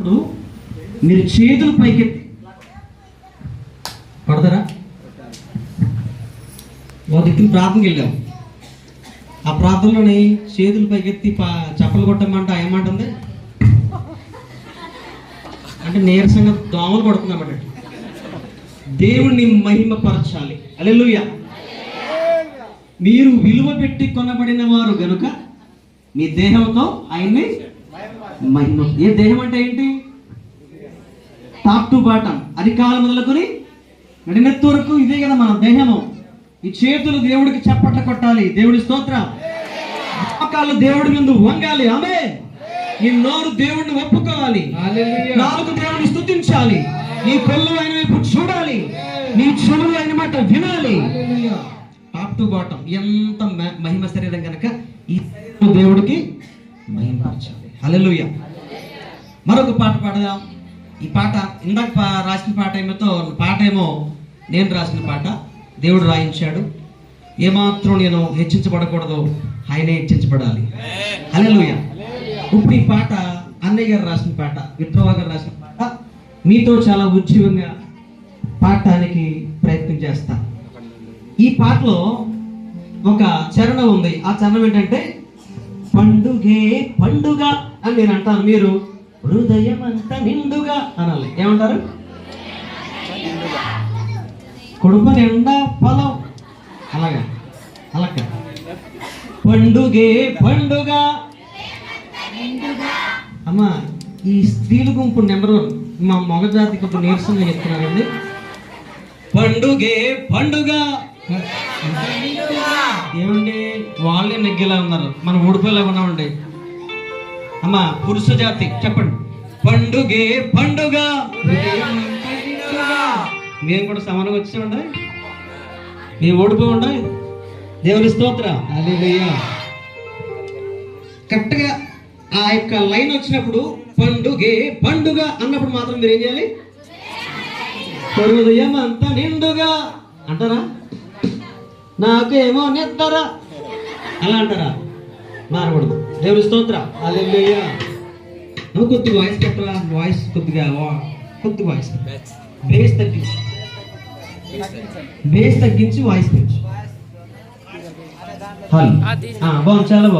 పడుతున్నప్పుడు మీరు చేతులు పైకెత్తి పడతారా? ఒక దిక్కున ప్రార్థనకి వెళ్ళాం. ఆ ప్రార్థనలోని చేతులు పైకెత్తి చప్పలు కొట్టమంటే ఏమంటుంది అంటే నీరసంగా దోమలు కొడుతుందన్నమాట. దేవుణ్ణి మహిమపరచాలి. హల్లెలూయా. మీరు విలువ పెట్టి కొనబడిన వారు గనుక మీ దేహంతో ఆయన్ని మహిమ. ఏ దేహం అంటే ఏంటి? టాప్ టు బాటం, అరికాలు మొదలుకొని నడినెత్తి వరకు ఇదే కదా మన దేహము. ఈ చేతులు దేవుడికి చప్పట్ల కొట్టాలి. దేవుడి స్తోత్రం. మోకాళ్ళు దేవుడి ముందు వంగాలి. ఆమేన్. నీ నోరు దేవుడిని ఒప్పుకోవాలి. నాలుగు దేవుడిని స్తుతించాలి. నీ కళ్ళు ఆయన వైపు చూడాలి. నీ చెవులు ఆయన మాట వినాలి. టాప్ టు బాటం ఎంత మహిమ శరీరం కనుక ఈ దేవుడికి మహిమపరచాలి. హల్లెలూయా. మరొక పాట పాడదాం. ఈ పాట ఇందాక రాసిన పాట ఏమో నేను రాసిన పాట, దేవుడు రాయించాడు. ఏమాత్రం నేను హెచ్చించబడకూడదు, ఆయనే హెచ్చించబడాలి. హల్లెలూయా. ఇప్పుడు ఈ పాట అన్నయ్య గారు రాసిన పాట, విఠోబా గారు రాసిన పాట. మీతో చాలా ఉజ్జీవంగా పాడటానికి ప్రయత్నం చేస్తా. ఈ పాటలో ఒక చరణం ఉంది. ఆ చరణం ఏంటంటే పండుగే పండుగ అని నేను అంటాను, మీరు హృదయం అంతా నిండుగా అనాలి. ఏమంటారు? కొడుకు నిండా పొలం, అలాగా అలాగ పండుగే పండుగ. అమ్మా, ఈ స్త్రీల గుంపు నెంబర్ 1 మా మగ జాతి కొంచెం నీరసంగా చెప్తున్నారండి. పండుగే పండుగ. ఏమండి, వాళ్ళే నెగ్గేలా ఉన్నారు, మనం ఊడిపోయేలా ఉన్నామండి. అమ్మా, పురుష జాతి చెప్పండి. పండుగే పండుగ. మేము కూడా సమానంగా వచ్చామండి, మేము ఓడిపోయి దేవుని స్తోత్రం. హల్లెలూయా. కరెక్ట్గా ఆ యొక్క లైన్ వచ్చినప్పుడు పండుగే పండుగ అన్నప్పుడు మాత్రం మీరు ఏం చేయాలి? హృదయం అంతా నిండుగా అంటారా? నాకేమో నిద్ర అలా అంటారా? మారకూడదు. దేవుని స్తోత్రం. హల్లెలూయా. నువ్వు కొద్దిగా వాయిస్ పెట్టరా? వాయిస్ కొద్దిగా వాయిస్ బేస్ తగ్గించి వాయిస్ పెంచు. బాగుంది, చాలా బాగుంది.